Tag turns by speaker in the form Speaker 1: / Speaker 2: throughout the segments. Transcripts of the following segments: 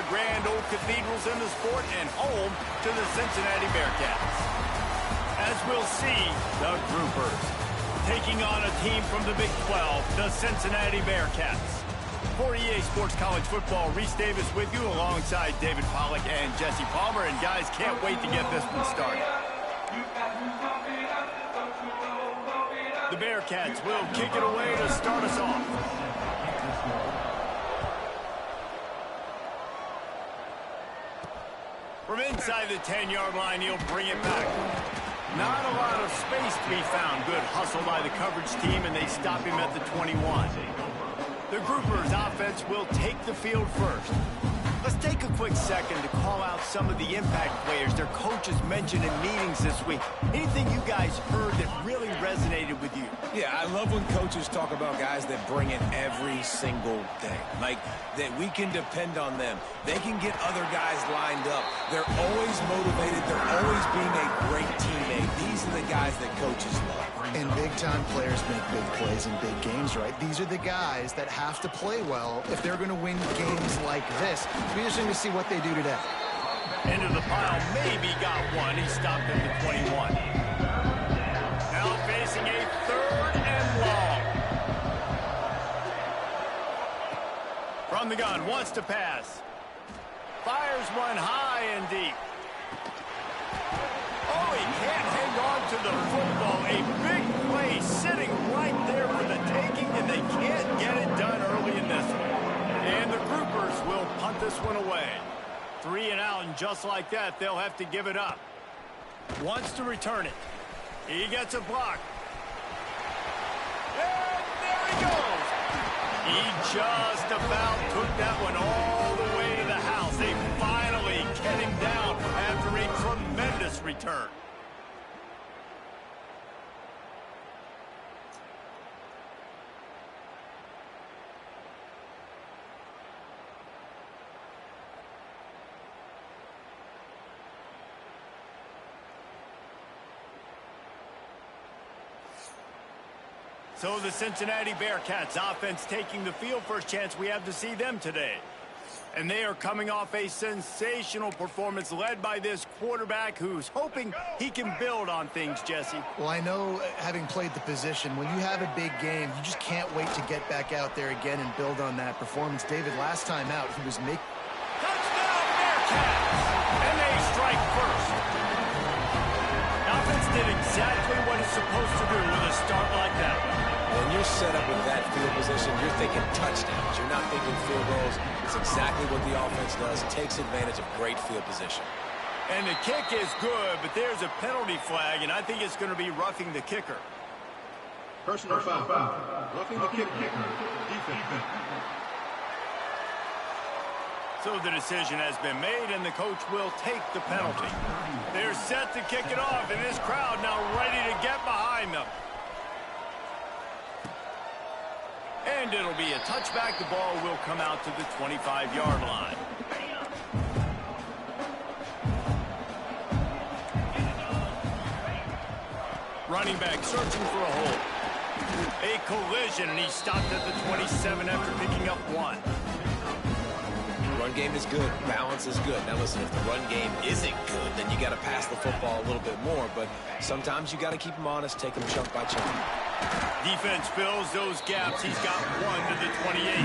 Speaker 1: the grand old cathedrals in the sport and home to the Cincinnati Bearcats. As we'll see, the Groupers taking on a team from the Big 12, the Cincinnati Bearcats. For EA Sports College Football, Reese Davis with you alongside David Pollack and Jesse Palmer. And guys, can't wait to get this one started. The Bearcats will kick it away to start us off. From inside the 10-yard line, he'll bring it back. Not a lot of space to be found. Good hustle by the coverage team, and they stop him at the 21. The Groupers offense will take the field first. Let's take a quick second to call out some of the impact players their coaches mentioned in meetings this week. Anything you guys heard that really resonated with you?
Speaker 2: Yeah, I love when coaches talk about guys that bring it every single day. Like, that we can depend on them. They can get other guys lined up. They're always motivated. They're always being a great teammate. These are the guys that coaches love.
Speaker 3: And big-time players make big plays in big games, right? These are the guys that have to play well if they're going to win games like this. It'll be interesting to see what they do today.
Speaker 1: Into the pile, maybe got one. He stopped at the 21. Now facing a 3rd and long. From the gun, wants to pass. Fires one high and deep. Oh, he can't hang on to the football. A big play sitting right there for the taking, and they can't get it done early in this one. And the Groupers will punt this one away. 3 and out, and just like that, they'll have to give it up. Wants to return it. He gets a block. And there he goes. He just about took that one all the way to the house. They finally get him down after a tremendous return. So the Cincinnati Bearcats offense taking the field. First chance we have to see them today. And they are coming off a sensational performance led by this quarterback who's hoping he can build on things, Jesse.
Speaker 3: Well, I know, having played the position, when you have a big game, you just can't wait to get back out there again and build on that performance. David, last time out, he was making...
Speaker 1: Touchdown, Bearcats! And they strike first. Offense did exactly what it's supposed to do with a start like that.
Speaker 2: When you're set up with that field position, you're thinking touchdowns. You're not thinking field goals. It's exactly what the offense does. It takes advantage of great field position.
Speaker 1: And the kick is good, but there's a penalty flag, and I think it's going to be roughing the kicker.
Speaker 4: Personal foul. Roughing the kicker. Defense.
Speaker 1: So the decision has been made, and the coach will take the penalty. They're set to kick it off, and this crowd now ready to get behind them. And it'll be a touchback. The ball will come out to the 25-yard line. Running back searching for a hole. A collision, and he stopped at the 27 after picking up 1.
Speaker 2: Run game is good. Balance is good. Now listen, if the run game isn't good, then you got to pass the football a little bit more. But sometimes you got to keep them honest, take them chunk by chunk.
Speaker 1: Defense fills those gaps. He's got 1 to the 28.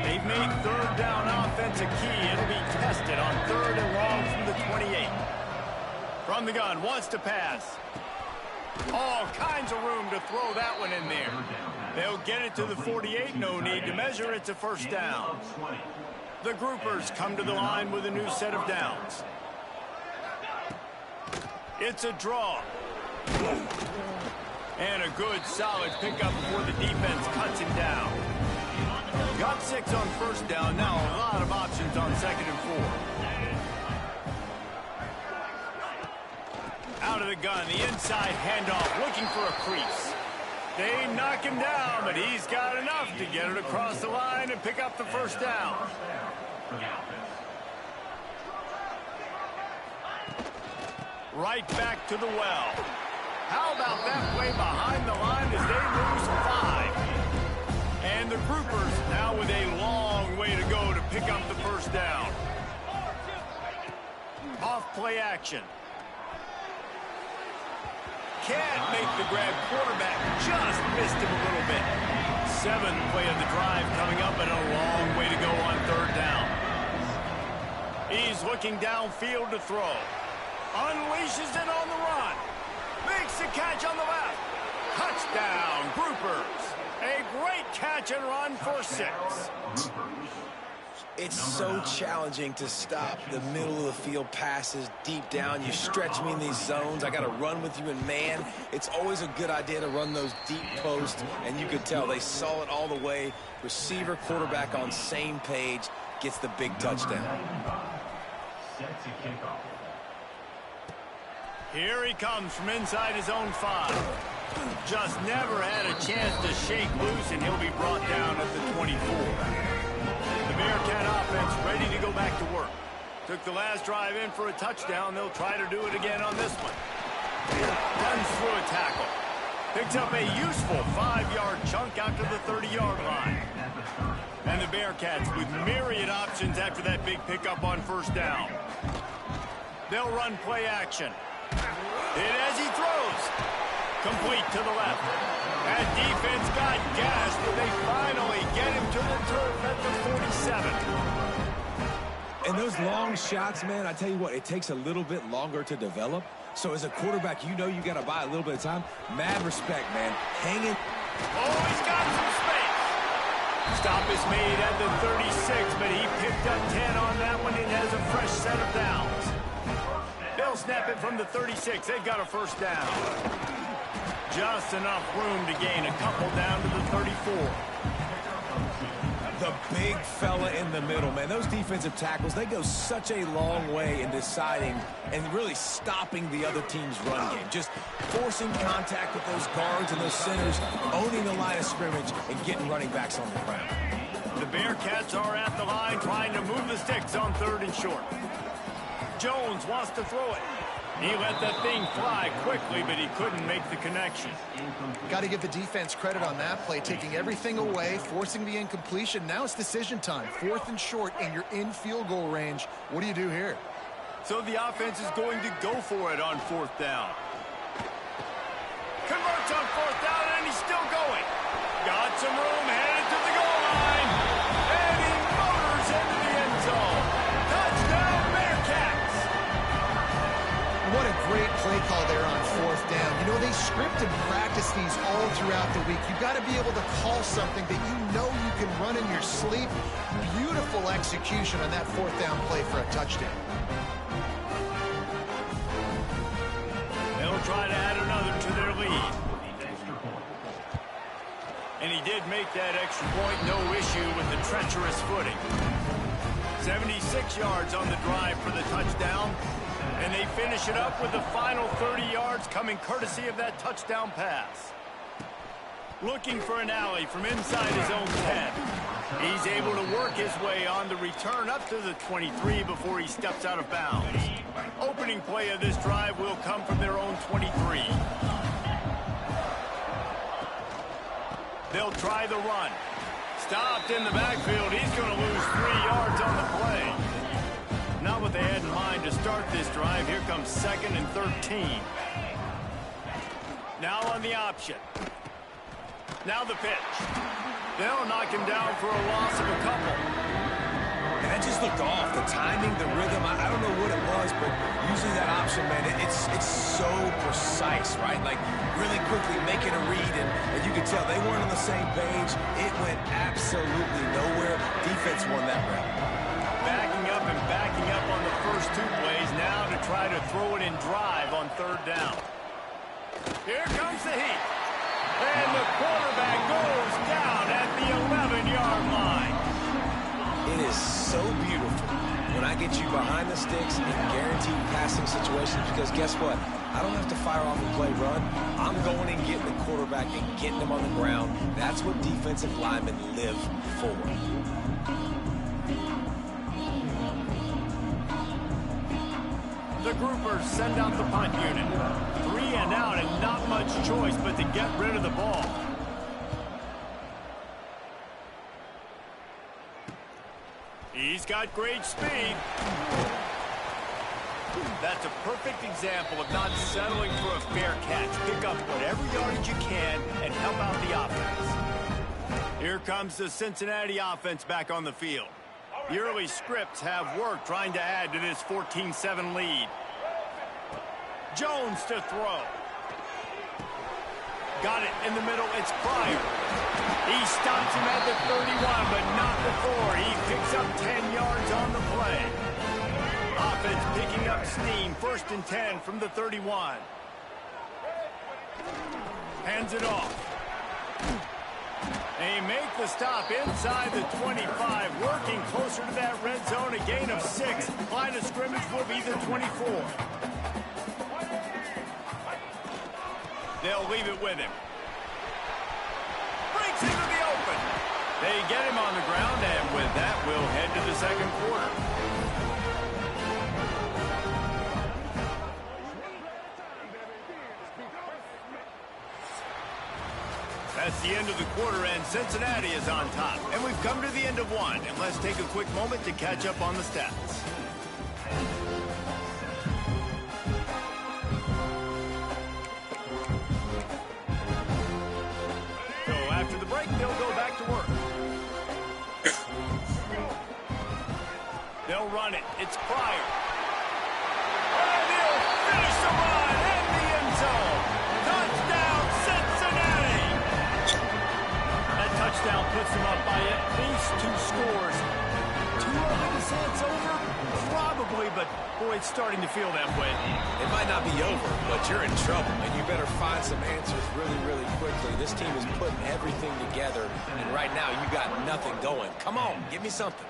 Speaker 1: They've made 3rd down offense a key. It'll be tested on 3rd and long from the 28. From the gun, wants to pass. All kinds of room to throw that one in there. They'll get it to the 48. No need to measure. It's a first down. The Groupers come to the line with a new set of downs. It's a draw. And a good, solid pickup before the defense cuts him down. Got 6 on first down. Now a lot of options on 2nd and 4. Out of the gun, the inside handoff, looking for a crease. They knock him down, but he's got enough to get it across the line and pick up the first down. Right back to the well. How about that play behind the line as they lose 5? And the Groupers now with a long way to go to pick up the first first down. Off play action. Can't make the grab. Quarterback just missed him a little bit. 7th play of the drive coming up, and a long way to go on 3rd down. He's looking downfield to throw. Unleashes it on the run. Makes the catch on the left. Touchdown, Groupers. A great catch and run for 6.
Speaker 2: It's so challenging to stop the middle of the field passes deep down. You stretch me in these zones. I got to run with you, and man, it's always a good idea to run those deep posts, and you could tell they saw it all the way. Receiver, quarterback on same page, gets the big touchdown.
Speaker 1: Here he comes from inside his own 5. Just never had a chance to shake loose, and he'll be brought down at the 24. The Bearcat offense ready to go back to work. Took the last drive in for a touchdown. They'll try to do it again on this one. Runs through a tackle. Picks up a useful 5-yard chunk out to the 30-yard line. And the Bearcats with myriad options after that big pickup on 1st down. They'll run play action. And as he throws, complete to the left. That defense got gassed, but they finally get him to the turf at the 47.
Speaker 2: And those long shots, man, I tell you what, it takes a little bit longer to develop. So as a quarterback, you know you got to buy a little bit of time. Mad respect, man. Hanging.
Speaker 1: Oh, he's got some space. Stop is made at the 36, but he picked up 10 on that one and has a fresh set of downs. They'll snap it from the 36. They've got a 1st down. Just enough room to gain a couple down to the 34.
Speaker 2: The big fella in the middle, man. Those defensive tackles, they go such a long way in deciding and really stopping the other team's run game. Just forcing contact with those guards and those centers, owning the line of scrimmage, and getting running backs on the ground.
Speaker 1: The Bearcats are at the line trying to move the sticks on 3rd and short. Jones wants to throw it. He let that thing fly quickly, but he couldn't make the connection.
Speaker 3: Got to give the defense credit on that play, taking everything away, forcing the incompletion. Now it's decision time. 4th and short, and you're in field goal range. What do you do here?
Speaker 1: So the offense is going to go for it on 4th down. Converts on 4th down, and he's still going. Got some room, headed to the goal line. And he motors into the end zone. Touchdown, Bearcats!
Speaker 3: What a great play call there on 4th down. You know, they script and practice these all throughout the week. You've got to be able to call something that you know you can run in your sleep. Beautiful execution on that 4th down play for a touchdown.
Speaker 1: They'll try to add another to their lead. And he did make that extra point, no issue with the treacherous footing. 76 yards on the drive for the touchdown. And they finish it up with the final 30 yards coming courtesy of that touchdown pass. Looking for an alley from inside his own 10. He's able to work his way on the return up to the 23 before he steps out of bounds. Opening play of this drive will come from their own 23. They'll try the run. Stopped in the backfield. He's going to lose 3 yards on the play. Not what they had in mind to start this drive. Here comes 2nd and 13. Now on the option. Now the pitch. They'll knock him down for a loss of a couple.
Speaker 2: And that just looked off. The timing, the rhythm, I don't know what it was, but usually that option, man, it's so precise, right? Like really quickly making a read, and you could tell they weren't on the same page. It went absolutely nowhere. Defense won that round.
Speaker 1: Backing up and backing up on the first 2 plays now to try to throw it in drive on 3rd down. Here comes the heat. And the quarterback goes down at the 11-yard line.
Speaker 2: It is so beautiful when I get you behind the sticks in guaranteed passing situations, because guess what? I don't have to fire off a play run. I'm going and getting the quarterback and getting him on the ground. That's what defensive linemen live for.
Speaker 1: The Groupers send out the punt unit. 3 and out, and not much choice but to get rid of the ball. He's He's got great speed. That's a perfect example of not settling for a fair catch. Pick up whatever yardage you can and help out the offense. Here comes the Cincinnati offense back on the field. The early scripts have worked trying to add to this 14-7 lead. Jones to throw. Got it in the middle. It's Pryor. He stops him at the 31, but not before. He picks up 10 yards on the play. Offense picking up steam. 1st and 10 from the 31. Hands it off. They make the stop inside the 25, working closer to that red zone. A gain of 6. Line of scrimmage will be the 24. They'll leave it with him. Breaks into the open. They get him on the ground, and with that, we'll head to the second quarter. That's the end of the quarter, and Cincinnati is on top. And we've come to the end of one, and let's take a quick moment to catch up on the stats. So after the break, they'll go back to work. They'll run it. It's Pryor. And he'll finish the run in the end zone. Touchdown, Cincinnati! That touchdown puts them up by at least 2 scores. Too early to say it's over? Probably, but boy, it's starting to feel that way.
Speaker 2: It might not be over, but you're in trouble, and you better find some answers really, really quickly. This team is putting everything together, and right now you got nothing going. Come on, give me something.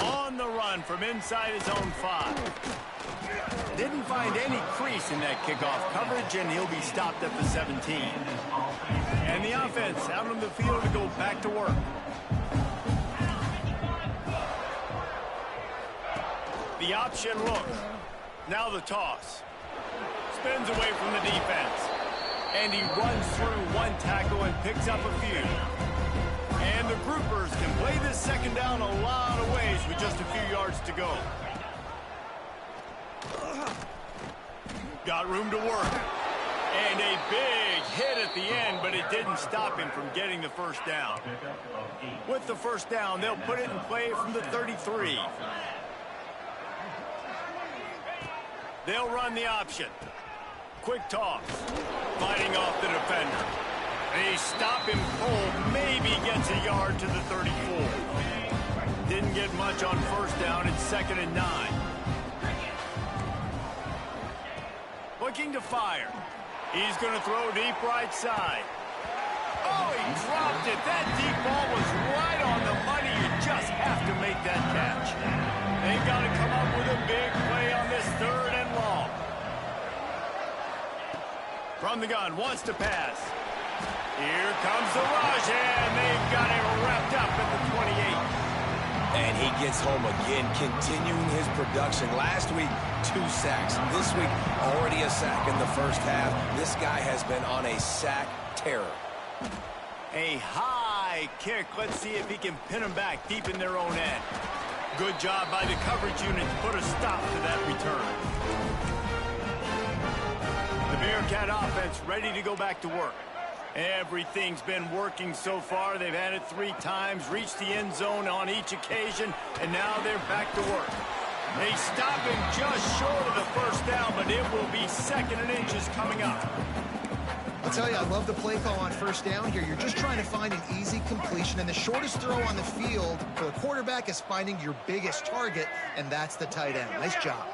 Speaker 1: On the run from inside his own 5. Didn't find any crease in that kickoff coverage, and he'll be stopped at the 17. And the offense out on the field to go back to work. The option look. Now the toss. Spins away from the defense. And he runs through 1 tackle and picks up a few. And the groupers can play this second down a lot of ways with just a few yards to go. Got room to work. And a big hit at the end, but it didn't stop him from getting the first down. With the first down, they'll put it in play from the 33. They'll run the option. Quick toss. Fighting off the defender. They stop him cold. Maybe gets a yard to the 34. Didn't get much on first down. It's 2nd and 9. Looking to fire. He's going to throw deep right side. Oh, he dropped it. That deep ball was right on the money. You just have to make that catch. They've got to come up with a big play on this 3rd and long. From the gun, wants to pass. Here comes the rush, and they've got him wrapped up at the 28.
Speaker 2: And he gets home again, continuing his production. Last week, 2 sacks. This week, already a sack in the first half. This guy has been on a sack terror.
Speaker 1: A high kick. Let's see if he can pin him back deep in their own end. Good job by the coverage unit to put a stop to that return. The Bearcat offense ready to go back to work. Everything's been working so far. They've had it 3 times, reached the end zone on each occasion, and now they're back to work. They stop him just short of the first down, but it will be 2nd and inches coming up.
Speaker 3: I'll tell you, I love the play call on first down here. You're just trying to find an easy completion, and the shortest throw on the field for the quarterback is finding your biggest target, and that's the tight end. Nice job.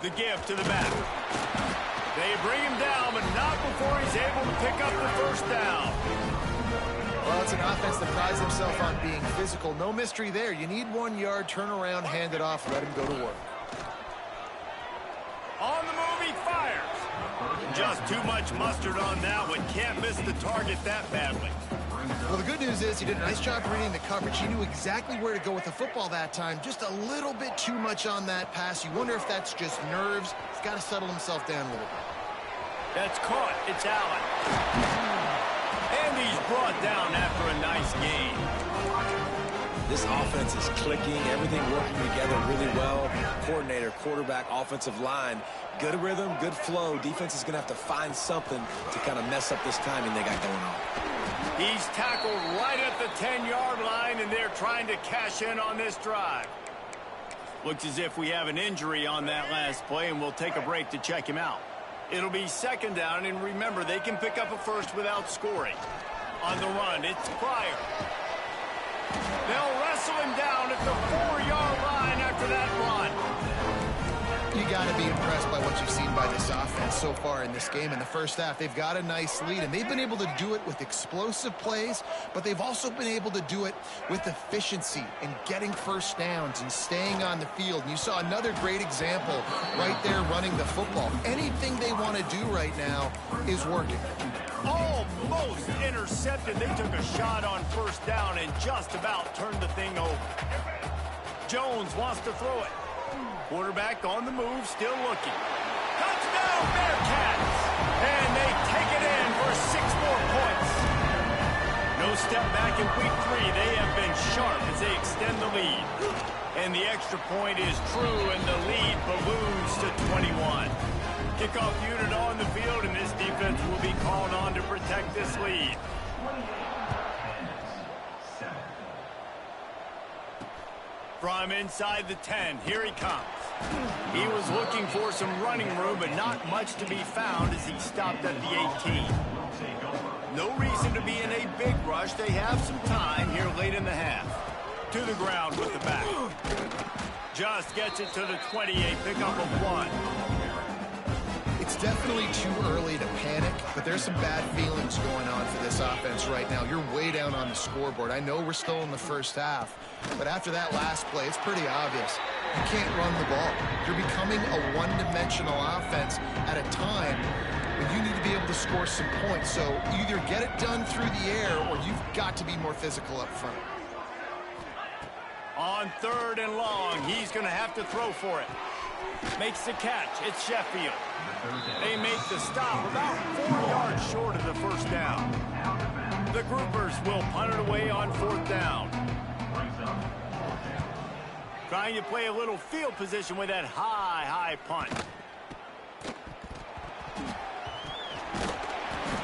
Speaker 1: The give to the back. They bring him down, but not before he's able to pick up the first down.
Speaker 3: Well, it's an offense that prides themselves on being physical. No mystery there. You need 1 yard, turn around, hand it off, let him go to work.
Speaker 1: On the move, he fires. Just too much mustard on that one. Can't miss the target that badly.
Speaker 3: Well, the good news is he did a nice job reading the coverage. He knew exactly where to go with the football that time. Just a little bit too much on that pass. You wonder if that's just nerves. He's got to settle himself down a little bit.
Speaker 1: That's caught. It's Allen. And he's brought down after a nice gain.
Speaker 2: This offense is clicking, everything working together really well. Coordinator, quarterback, offensive line, good rhythm, good flow. Defense is going to have to find something to kind of mess up this timing they got going on.
Speaker 1: He's tackled right at the 10-yard line, and they're trying to cash in on this drive. Looks as if we have an injury on that last play, and we'll take a break to check him out. It'll be second down, and remember, they can pick up a first without scoring. On the run, it's Pryor. They'll wrestle him down at the 4-yard line after that run.
Speaker 3: You got to be impressed by what you've seen by this offense so far in this game. In the first half, they've got a nice lead, and they've been able to do it with explosive plays, but they've also been able to do it with efficiency and getting first downs and staying on the field. And you saw another great example right there running the football. Anything they want to do right now is working.
Speaker 1: Almost intercepted. They took a shot on first down and just about turned the thing over. Jones wants to throw it. Quarterback on the move, still looking. Touchdown, Bearcats! And they take it in for 6 more points. No step back in week 3. They have been sharp as they extend the lead. And the extra point is true, and the lead balloons to 21. Kickoff unit on the field, and this defense will be called on to protect this lead. From inside the 10, here he comes. He was looking for some running room, but not much to be found as he stopped at the 18. No reason to be in a big rush. They have some time here late in the half. To the ground with the back. Just gets it to the 28, pickup of 1.
Speaker 3: It's definitely too early to panic, but there's some bad feelings going on for this offense right now. You're way down on the scoreboard. I know we're still in the first half, but after that last play, it's pretty obvious. You can't run the ball. You're becoming a one-dimensional offense at a time when you need to be able to score some points. So either get it done through the air or you've got to be more physical up front.
Speaker 1: On 3rd and long, he's going to have to throw for it. Makes the catch. It's Sheffield. They make the stop about 4 yards short of the first down. The Groupers will punt it away on 4th down. Trying to play a little field position with that high punt.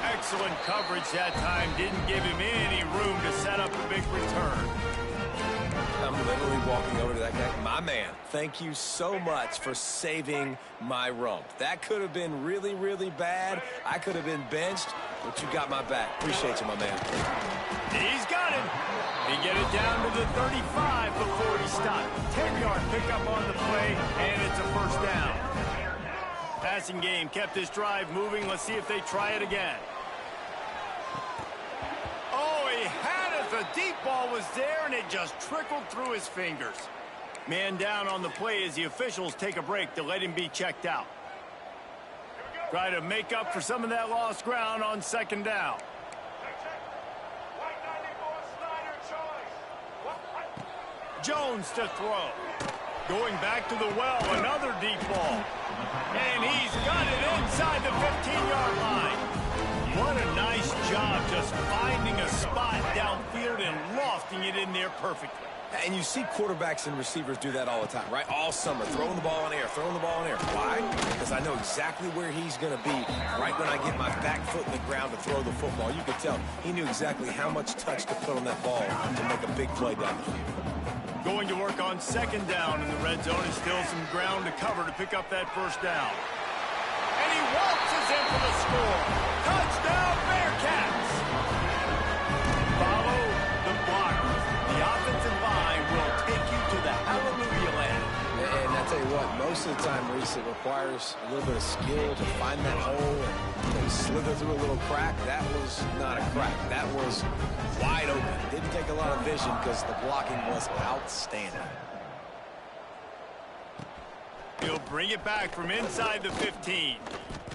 Speaker 1: Excellent coverage that time. Didn't give him any room to set up a big return.
Speaker 2: I'm literally walking over to that guy. My man, thank you so much for saving my rump. That could have been really, really bad. I could have been benched, but you got my back. Appreciate you, my man.
Speaker 1: He's got him. He get it down to the 35 before he stopped. 10-yard pickup on the play, and it's a first down. Passing game kept this drive moving. Let's see if they try it again. Oh, he had it. The deep ball was there, and it just trickled through his fingers. Man down on the play as the officials take a break to let him be checked out. Try to make up for some of that lost ground on 2nd down. Jones to throw. Going back to the well, another deep ball. And he's got it inside the 15-yard line. What a nice job just finding a spot downfield and lofting it in there perfectly.
Speaker 2: And you see quarterbacks and receivers do that all the time, right? All summer, throwing the ball in air, throwing the ball in air. Why? Because I know exactly where he's going to be right when I get my back foot in the ground to throw the football. You could tell he knew exactly how much touch to put on that ball to make a big play down the field.
Speaker 1: Going to work on 2nd down in the red zone, and still some ground to cover to pick up that first down. And he waltzes in for the score. Touchdown, Bearcats! Follow the blockers. The offensive line will take you to the hallelujah land.
Speaker 2: And I tell you what, most of the time, Reese, it requires a little bit of skill to find that hole and slither through a little crack. That was not a crack. That was wide open. Didn't take a lot of vision because the blocking was outstanding.
Speaker 1: He'll bring it back from inside the 15.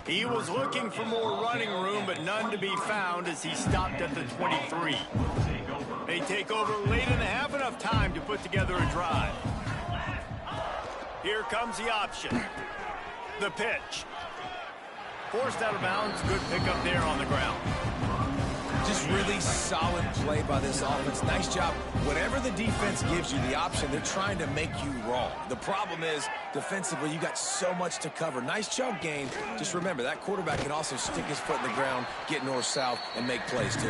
Speaker 1: He was looking for more running room, but none to be found as he stopped at the 23. They take over late in the half, enough time to put together a drive. Here comes the option. The pitch. Forced out of bounds, good pickup there on the ground.
Speaker 2: Just really solid play by this offense. Nice job. Whatever the defense gives you the option, they're trying to make you wrong. The problem is, defensively, you got so much to cover. Nice chunk gain. Just remember, that quarterback can also stick his foot in the ground, get north-south, and make plays, too.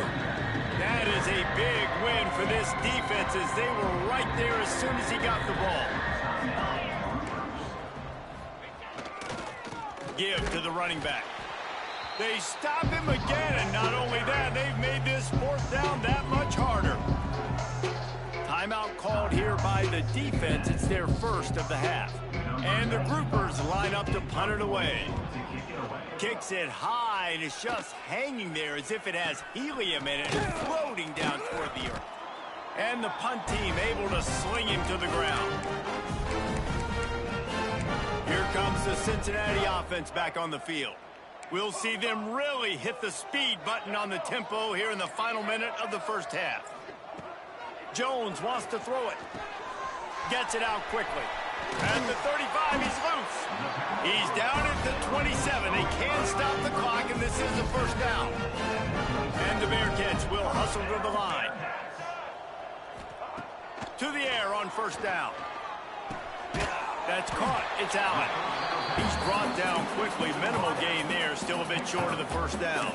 Speaker 1: That is a big win for this defense as they were right there as soon as he got the ball. Give to the running back. They stop him again, and not only that, they've made this fourth down that much harder. Timeout called here by the defense. It's their first of the half. And the groupers line up to punt it away. Kicks it high, and it's just hanging there as if it has helium in it, floating down toward the earth. And the punt team able to sling him to the ground. Here comes the Cincinnati offense back on the field. We'll see them really hit the speed button on the tempo here in the final minute of the first half. Jones wants to throw it. Gets it out quickly. At the 35, he's loose. He's down at the 27. They can't stop the clock, and this is the first down. And the Bearcats will hustle to the line. To the air on first down. That's caught. It's Allen. He's brought down quickly. Minimal gain there. Still a bit short of the first down.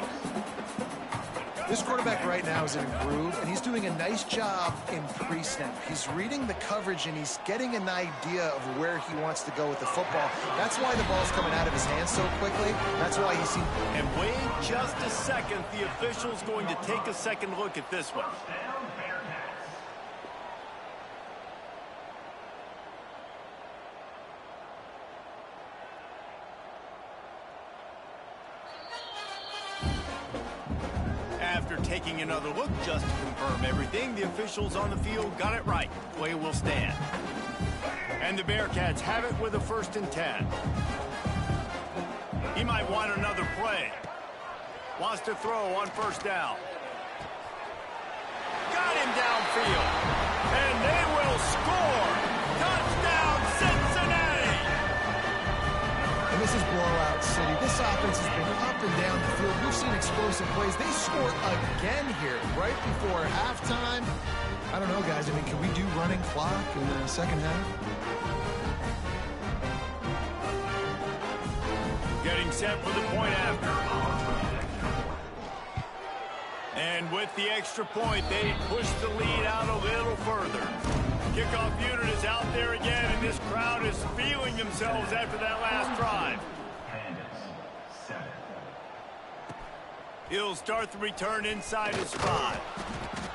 Speaker 3: This quarterback right now is in a groove, and he's doing a nice job in pre-snap. He's reading the coverage, and he's getting an idea of where he wants to go with the football. That's why the ball's coming out of his hands so quickly. That's why he's seen.
Speaker 1: And wait just a second. The official's going to take a second look at this one. After taking another look just to confirm everything, the officials on the field got it right. Play will stand. And the Bearcats have it with a 1st and 10. He might want another play. Wants to throw on first down. Got him downfield. And they will score. Touchdown, Cincinnati!
Speaker 3: And this is blowout city. This offense has been up and down the field. We've seen explosive plays. They score again here right before halftime. I don't know, guys. I mean, can we do running clock in the second half?
Speaker 1: Getting set for the point after. And with the extra point, they push the lead out a little further. Kickoff unit is out there again, and this crowd is feeling themselves after that last drive. He'll start the return inside his 5.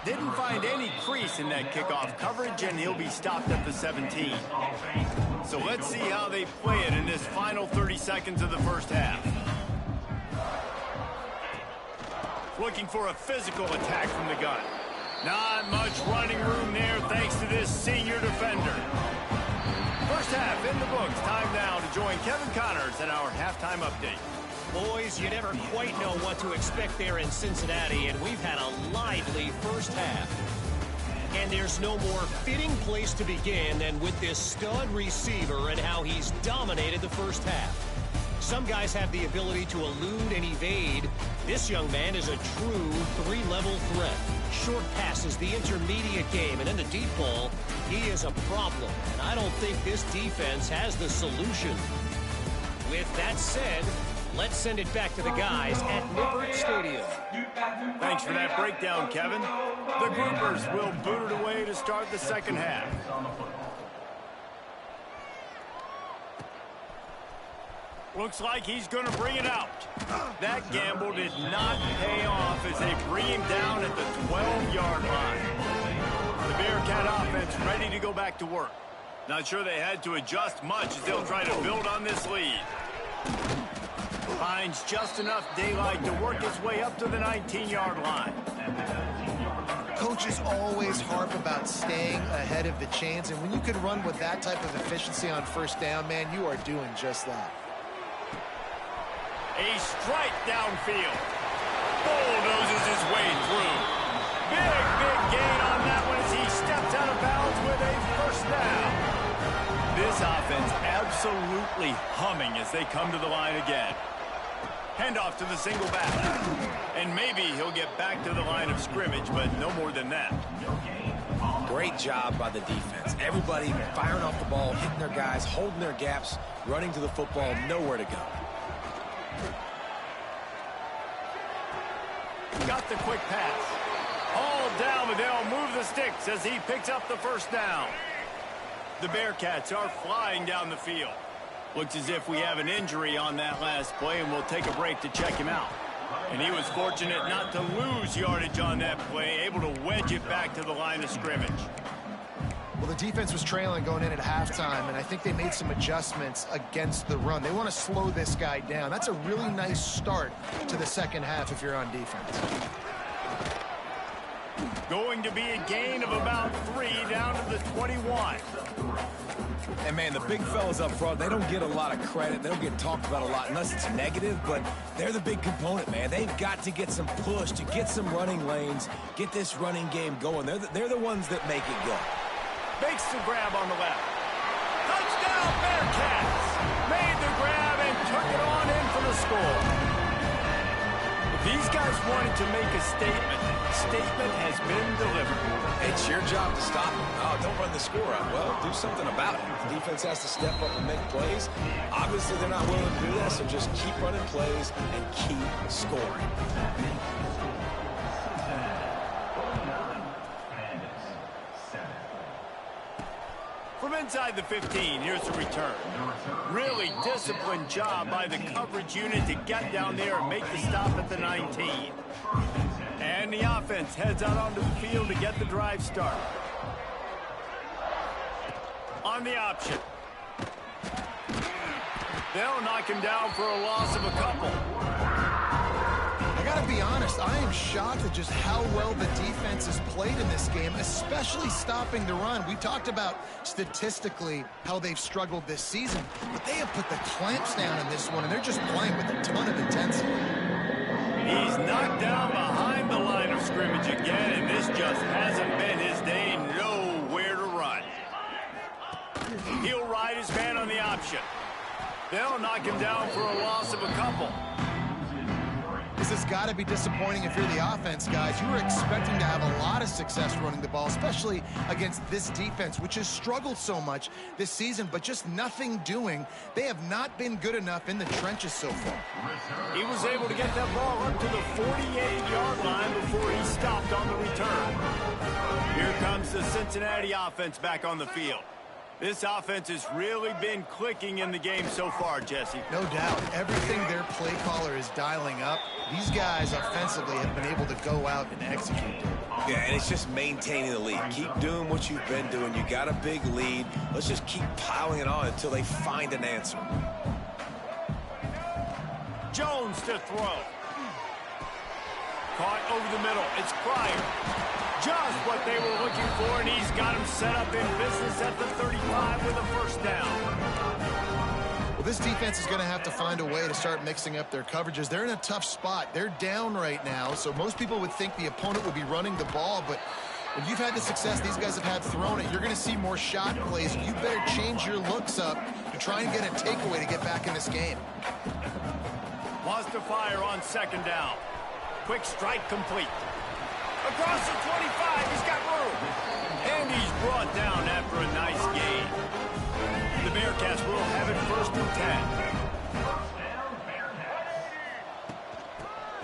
Speaker 1: Didn't find any crease in that kickoff coverage, and he'll be stopped at the 17. So let's see how they play it in this final 30 seconds of the first half. Looking for a physical attack from the gun. Not much running room there thanks to this senior defender. First half in the books. Time now to join Kevin Connors in our halftime update.
Speaker 5: Boys, you never quite know what to expect there in Cincinnati, and we've had a lively first half. And there's no more fitting place to begin than with this stud receiver and how he's dominated the first half. Some guys have the ability to elude and evade. This young man is a true 3-level threat. Short passes, the intermediate game, and then the deep ball, he is a problem. And I don't think this defense has the solution. With that said, let's send it back to the guys at Nippert Stadium.
Speaker 1: Thanks for that breakdown, Kevin. The groupers will boot it away to start the second half. Looks like he's going to bring it out. That gamble did not pay off as they bring him down at the 12-yard line. The Bearcat offense ready to go back to work. Not sure they had to adjust much as they'll try to build on this lead. Finds just enough daylight to work his way up to the 19-yard line.
Speaker 3: Coaches always harp about staying ahead of the chains, and when you can run with that type of efficiency on first down, man, you are doing just that.
Speaker 1: A strike downfield. Bulldozes his way through. Big gain on that one as he steps out of bounds with a first down. This offense absolutely humming as they come to the line again. Handoff to the single back. And maybe he'll get back to the line of scrimmage, but no more than that.
Speaker 2: Great job by the defense. Everybody firing off the ball, hitting their guys, holding their gaps, running to the football, nowhere to go.
Speaker 1: Got the quick pass. All down, but they'll move the sticks as he picks up the first down. The Bearcats are flying down the field. Looks as if we have an injury on that last play, and we'll take a break to check him out. And he was fortunate not to lose yardage on that play, able to wedge it back to the line of scrimmage.
Speaker 3: Well, the defense was trailing going in at halftime, and I think they made some adjustments against the run. They want to slow this guy down. That's a really nice start to the second half if you're on defense.
Speaker 1: Going to be a gain of about 3 down to the 21.
Speaker 2: And, man, the big fellas up front, they don't get a lot of credit. They don't get talked about a lot unless it's negative, but they're the big component, man. They've got to get some push, to get some running lanes, get this running game going. They're the ones that make it go.
Speaker 1: Makes the grab on the left. Touchdown, Bearcats! Made the grab and took it on in for the score. If these guys wanted to make a statement has been delivered.
Speaker 2: It's your job to stop them. Oh, don't run the score up. Well, do something about it. The defense has to step up and make plays. Obviously, they're not willing to do that, so just keep running plays and keep scoring.
Speaker 1: From inside the 15, here's the return. Really disciplined job by the coverage unit to get down there and make the stop at the 19. And the offense heads out onto the field to get the drive started. On the option. They'll knock him down for a loss of a couple.
Speaker 3: I gotta be honest, I am shocked at just how well the defense has played in this game, especially stopping the run. We talked about statistically how they've struggled this season, but they have put the clamps down in this one, and they're just playing with a ton of intensity.
Speaker 1: He's knocked down behind the line of scrimmage again, and this just hasn't been his day. Nowhere to run. He'll ride his man on the option. They'll knock him down for a loss of a couple.
Speaker 3: This has got to be disappointing if you're the offense, guys. You were expecting to have a lot of success running the ball, especially against this defense, which has struggled so much this season, but just nothing doing. They have not been good enough in the trenches so far.
Speaker 1: He was able to get that ball up to the 48-yard line before he stopped on the return. Here comes the Cincinnati offense back on the field. This offense has really been clicking in the game so far, Jesse.
Speaker 3: No doubt. Everything their play caller is dialing up, these guys offensively have been able to go out and execute.
Speaker 2: Yeah, and it's just maintaining the lead. Keep doing what you've been doing. You got a big lead. Let's just keep piling it on until they find an answer.
Speaker 1: Jones to throw. Caught over the middle. It's Pryor. Just what they were looking for, and he's got him set up in business at the 35 with a first down.
Speaker 3: Well, this defense is going to have to find a way to start mixing up their coverages. They're in a tough spot. They're down right now, so most people would think the opponent would be running the ball, but when you've had the success these guys have had throwing it, you're going to see more shot plays. You better change your looks up to try and get a takeaway to get back in this game.
Speaker 1: Lost to fire on second down. Quick strike complete. Across the 25, he's got room. And he's brought down after a nice gain. The Bearcats will have it first and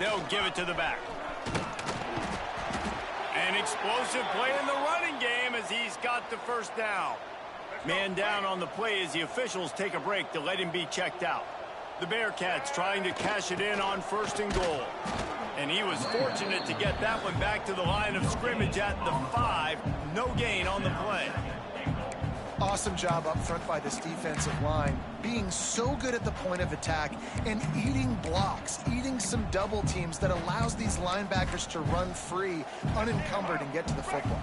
Speaker 1: 10. They'll give it to the back. An explosive play in the running game as he's got the first down. Man down on the play as the officials take a break to let him be checked out. The Bearcats trying to cash it in on first and goal. And he was fortunate to get that one back to the line of scrimmage at the 5. No gain on the play.
Speaker 3: Awesome job up front by this defensive line, being so good at the point of attack and eating blocks, eating some double teams that allows these linebackers to run free, unencumbered, and get to the football.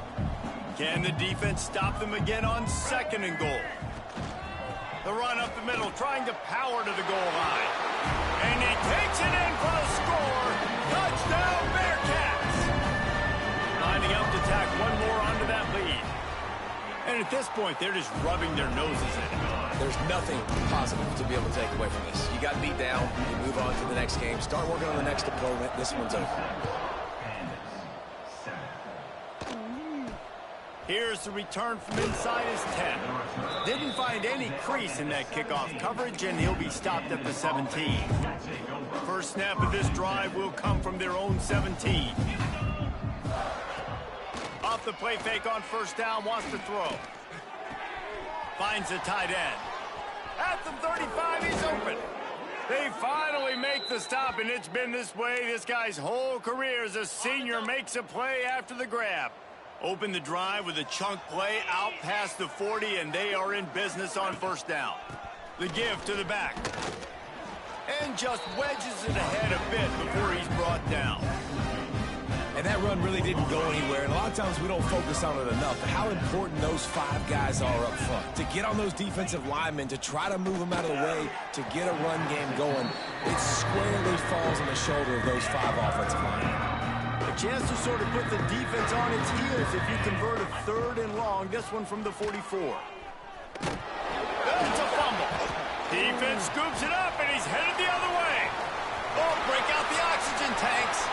Speaker 1: Can the defense stop them again on second and goal? The run up the middle, trying to power to the goal line. And he takes it in for a score. Touchdown, Bearcats! Lining up to tack one more onto that lead. And at this point, they're just rubbing their noses in it.
Speaker 2: there's nothing positive to be able to take away from this. You got beat down, you move on to the next game, start working on the next opponent. This one's over.
Speaker 1: Here's the return from inside his 10. Didn't find any crease in that kickoff coverage, and he'll be stopped at the 17. First snap of this drive will come from their own 17. Off the play fake on first down, wants to throw. Finds the tight end. At the 35, he's open. They finally make the stop, and it's been this way this guy's whole career as a senior makes a play after the grab. Open the drive with a chunk play out past the 40, and they are in business on first down. The give to the back. And just wedges it ahead a bit before he's brought down.
Speaker 2: And that run really didn't go anywhere, and a lot of times we don't focus on it enough, but how important those 5 guys are up front. To get on those defensive linemen, to try to move them out of the way, to get a run game going, it squarely falls on the shoulder of those 5 offensive linemen.
Speaker 1: A chance to sort of put the defense on its heels if you convert a 3rd and long. This one from the 44. That's a fumble. Defense scoops it up, and he's headed the other way. Oh, break out the oxygen tanks.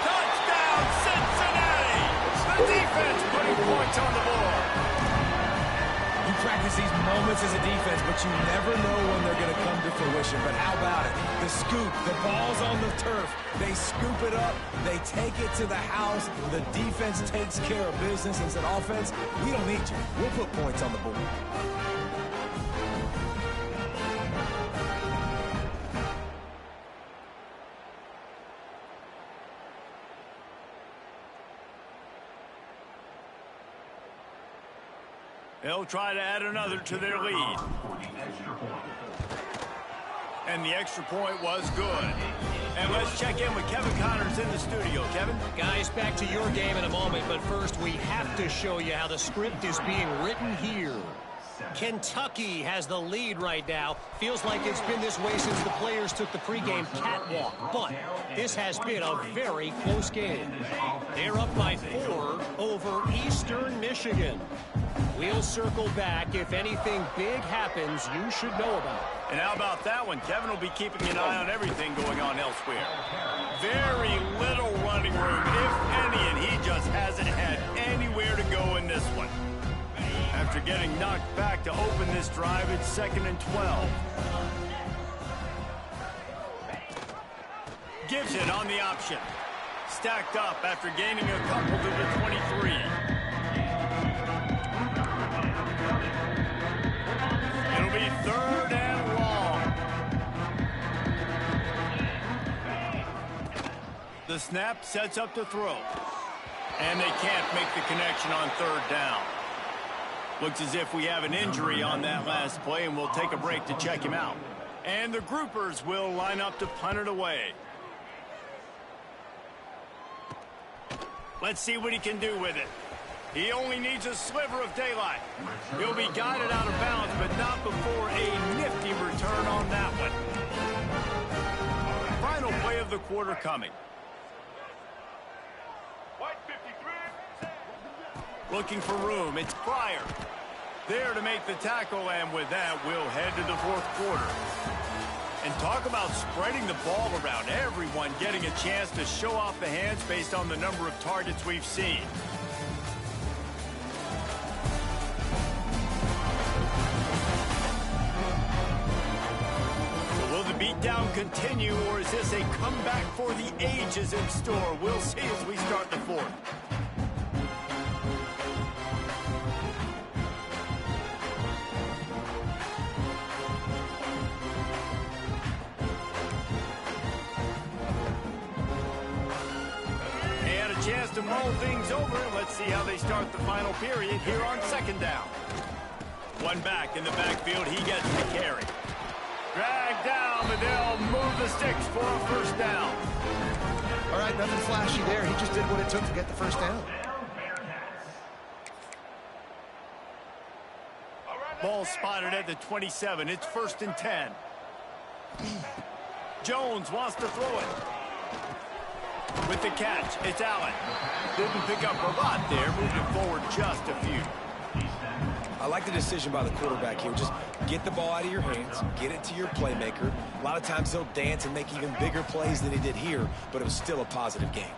Speaker 1: Touchdown, Cincinnati. The defense putting points on the board.
Speaker 2: You practice these moments as a defense, but you never know when they're going to come to fruition. But how about it? The scoop, the ball's on the turf. They scoop it up. They take it to the house. The defense takes care of business and said, offense, we don't need you. We'll put points on the board.
Speaker 1: They'll try to add another to their lead. And the extra point was good. And let's check in with Kevin Connors in the studio. Kevin?
Speaker 5: Guys, back to your game in a moment, but first we have to show you how the script is being written here. Kentucky has the lead right now. Feels like it's been this way since the players took the pregame catwalk, but this has been a very close game. They're up by 4 over Eastern Michigan. We'll circle back. If anything big happens, you should know about it.
Speaker 1: And how about that one? Kevin will be keeping an eye on everything going on elsewhere. Very little running room, if any, and he just hasn't had anywhere to go in this one. After getting knocked back to open this drive, it's 2nd and 12. Gives it on the option. Stacked up after gaining a couple to the 23. It'll be 3rd and long. The snap sets up the throw. And they can't make the connection on 3rd down. Looks as if we have an injury on that last play, and we'll take a break to check him out. And the groupers will line up to punt it away. Let's see what he can do with it. He only needs a sliver of daylight. He'll be guided out of bounds, but not before a nifty return on that one. Final play of the quarter coming. Looking for room. It's Pryor. There to make the tackle, and with that, we'll head to the 4th quarter. And talk about spreading the ball around. Everyone getting a chance to show off the hands based on the number of targets we've seen. So will the beatdown continue, or is this a comeback for the ages in store? We'll see as we start the 4th. Chance to mull things over. Let's see how they start the final period here on 2nd down. One back in the backfield. He gets the carry. Dragged down, but they'll move the sticks for a 1st down.
Speaker 3: All right, nothing flashy there. He just did what it took to get the 1st down.
Speaker 1: Ball spotted at the 27. It's 1st and 10. Jones wants to throw it. With the catch, it's Allen. Didn't pick up a lot there, moving forward just a few.
Speaker 2: I like the decision by the quarterback here. Just get the ball out of your hands, get it to your playmaker. A lot of times he'll dance and make even bigger plays than he did here, but it was still a positive game.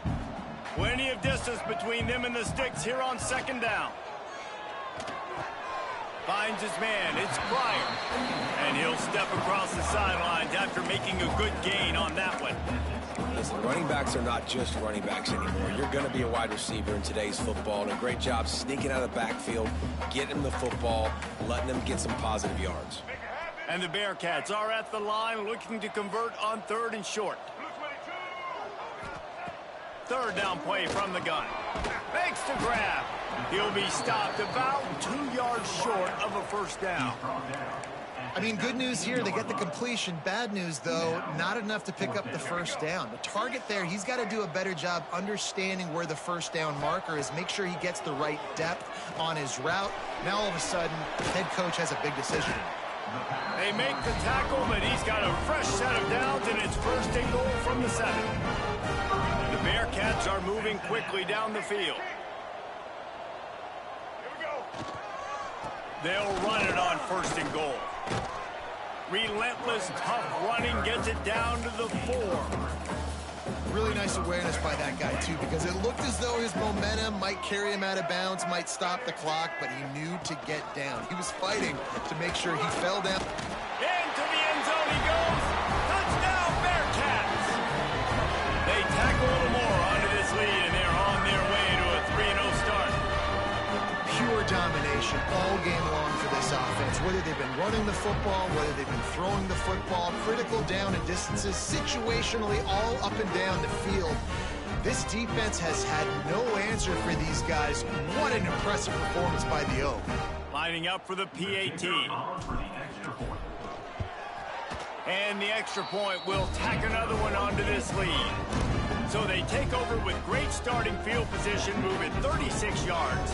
Speaker 1: Plenty of distance between them and the sticks here on second down. Finds his man. It's Pryor. And he'll step across the sidelines after making a good gain on that one.
Speaker 2: Listen, running backs are not just running backs anymore. You're going to be a wide receiver in today's football, and a great job sneaking out of the backfield, getting them the football, letting them get some positive yards.
Speaker 1: And the Bearcats are at the line looking to convert on 3rd and short. 3rd down play from the gun. Makes the grab. He'll be stopped about 2 yards short of a first down.
Speaker 3: I mean, good news here, they get the completion. Bad news, though, not enough to pick up the first down. The target there, he's got to do a better job understanding where the first down marker is, make sure he gets the right depth on his route. Now, all of a sudden, the head coach has a big decision.
Speaker 1: They make the tackle, but he's got a fresh set of downs, and it's 1st and goal from the 7. The Bearcats are moving quickly down the field. They'll run it on 1st and goal. Relentless, tough running gets it down to the 4.
Speaker 3: Really nice awareness by that guy, too, because it looked as though his momentum might carry him out of bounds, might stop the clock, but he knew to get down. He was fighting to make sure he fell down.
Speaker 1: Into the end zone he goes. Touchdown, Bearcats! They tack a little more onto this lead, and they're on their way to a 3-0 start.
Speaker 3: Pure domination all game long for this offense. Whether they've been running the football, whether they've been throwing the football, critical down and distances, situationally all up and down the field. This defense has had no answer for these guys. What an impressive performance by the O.
Speaker 1: Lining up for the PAT. And the extra point will tack another one onto this lead. So they take over with great starting field position, moving 36 yards.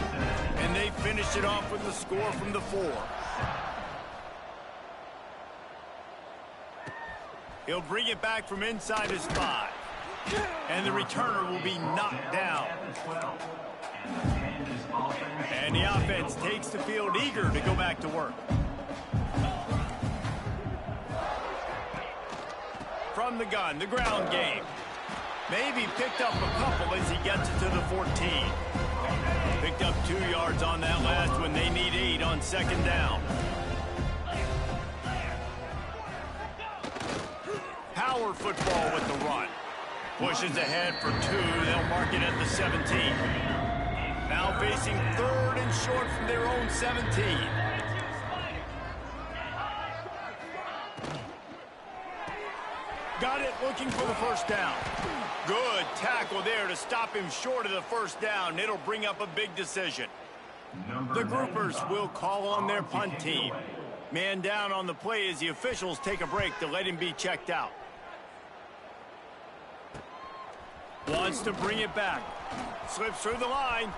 Speaker 1: And they finish it off with the score from the 4. He'll bring it back from inside his 5. And the returner will be knocked down. And the offense takes the field eager to go back to work. From the gun, the ground game. Maybe picked up a couple as he gets it to the 14. Picked up 2 yards on that last one. They need 8 on second down. Power football with the run. Pushes ahead for 2. They'll mark it at the 17. Now facing 3rd and short from their own 17. Got it, looking for the first down. Good tackle there to stop him short of the first down. It'll bring up a big decision. The groupers will call on their punt team. Man down on the play as the officials take a break to let him be checked out. Wants to bring it back. Slips through the line.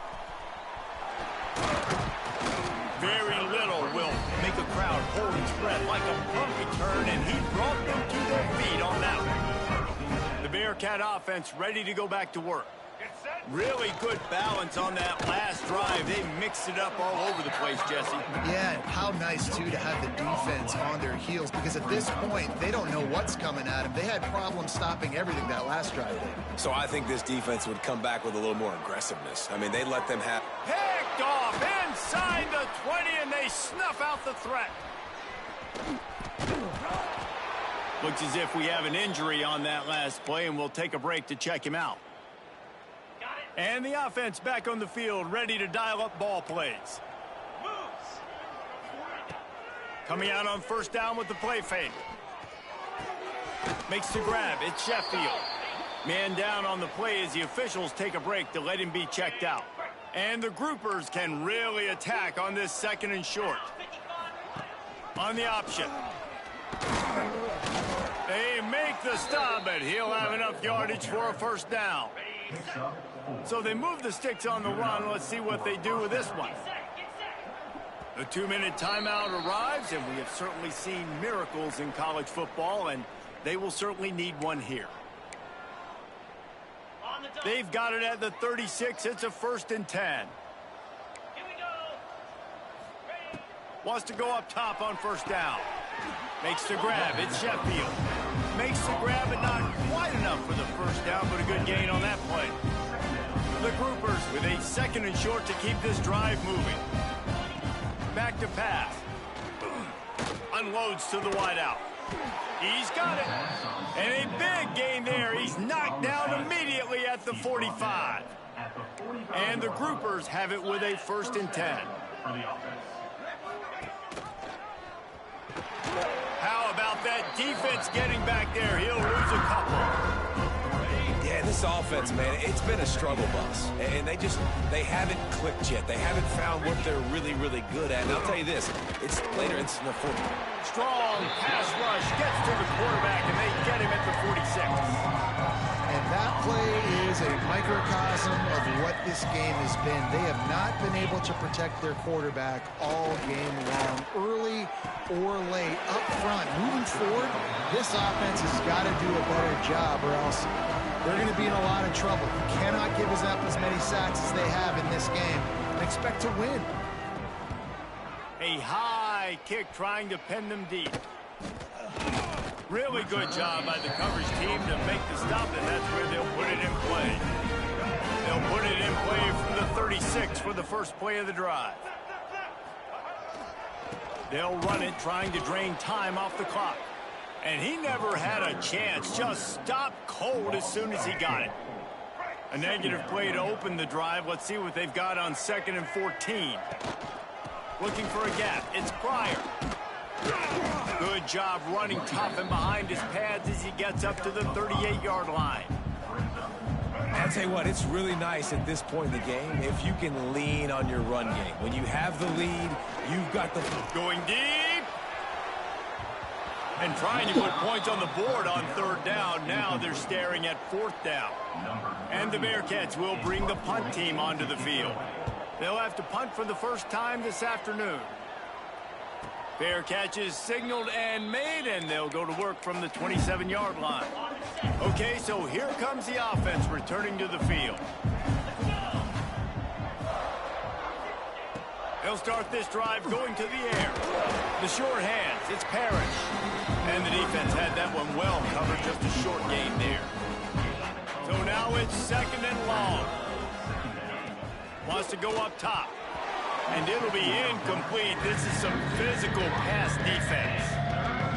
Speaker 1: Very little will make a crowd hold its breath like a punt return, and he brought them to their feet on that one. The Bearcat offense ready to go back to work. Really good balance on that last drive. They mixed it up all over the place, Jesse.
Speaker 3: Yeah, and how nice, too, to have the defense on their heels, because at this point, they don't know what's coming at them. They had problems stopping everything that last drive did.
Speaker 2: So I think this defense would come back with a little more aggressiveness. I mean, they let them have...
Speaker 1: Picked off inside the 20, and they snuff out the threat. Looks as if we have an injury on that last play, and we'll take a break to check him out. And the offense back on the field, ready to dial up ball plays. Coming out on first down with the play fake. Makes the grab. It's Sheffield. Man down on the play as the officials take a break to let him be checked out. And the groupers can really attack on this 2nd and short. On the option. They make the stop, but he'll have enough yardage for a first down. So they move the sticks on the run. Let's see what they do with this one. The 2-minute timeout arrives, and we have certainly seen miracles in college football, and they will certainly need one here. They've got it at the 36. It's a 1st and 10. Wants to go up top on first down. Makes the grab. It's Sheffield. Makes the grab, but not quite enough for the first down, but a good gain on that play. The Groupers with a 2nd and short to keep this drive moving. Back to pass. Unloads to the wideout. He's got it. And a big gain there. He's knocked down immediately at the 45. And the Groupers have it with a 1st and 10. How about that defense getting back there? He'll lose a couple.
Speaker 2: Yeah, this offense, man, it's been a struggle bus. And they haven't clicked yet. They haven't found what they're really, really good at. And I'll tell you this, it's later in the fourth.
Speaker 1: Strong pass rush gets to the quarterback, and they get him at the 46.
Speaker 3: And that play is a microcosm of what this game has been. They have not been able to protect their quarterback all game long, early or late, up front. Moving forward, this offense has got to do a better job, or else they're going to be in a lot of trouble. You cannot give us up as many sacks as they have in this game and expect to win.
Speaker 1: A high kick trying to pin them deep. Really good job by the coverage team to make the stop, and that's where they'll put it in play. They'll put it in play from the 36 for the first play of the drive. They'll run it, trying to drain time off the clock. And he never had a chance, just stopped cold as soon as he got it. A negative play to open the drive. Let's see what they've got on 2nd and 14. Looking for a gap. It's Pryor. Good job running tough and behind his pads as he gets up to the 38-yard line.
Speaker 2: I'll tell you what, it's really nice at this point in the game if you can lean on your run game. When you have the lead, you've got the...
Speaker 1: Going deep. And trying to put points on the board on 3rd down. Now they're staring at 4th down. And the Bearcats will bring the punt team onto the field. They'll have to punt for the first time this afternoon. Fair catch is signaled and made, and they'll go to work from the 27-yard line. Okay, so here comes the offense returning to the field. They'll start this drive going to the air. The short hands, it's Parrish. And the defense had that one well covered, just a short gain there. So now it's 2nd and long. Wants to go up top. And it'll be incomplete. This is some physical pass defense.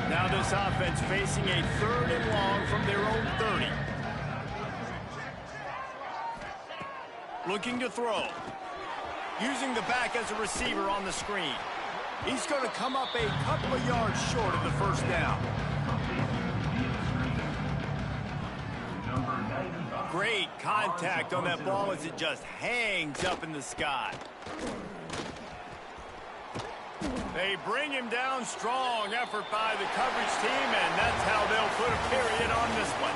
Speaker 1: Now this offense facing a 3rd and long from their own 30. Looking to throw. Using the back as a receiver on the screen. He's going to come up a couple of yards short of the first down. Great contact on that ball as it just hangs up in the sky. They bring him down. Strong effort by the coverage team, and that's how they'll put a period on this one.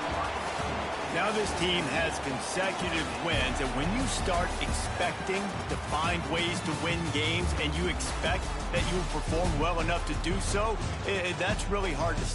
Speaker 1: Now this team has consecutive wins, and when you start expecting to find ways to win games and you expect that you will perform well enough to do so, that's really hard to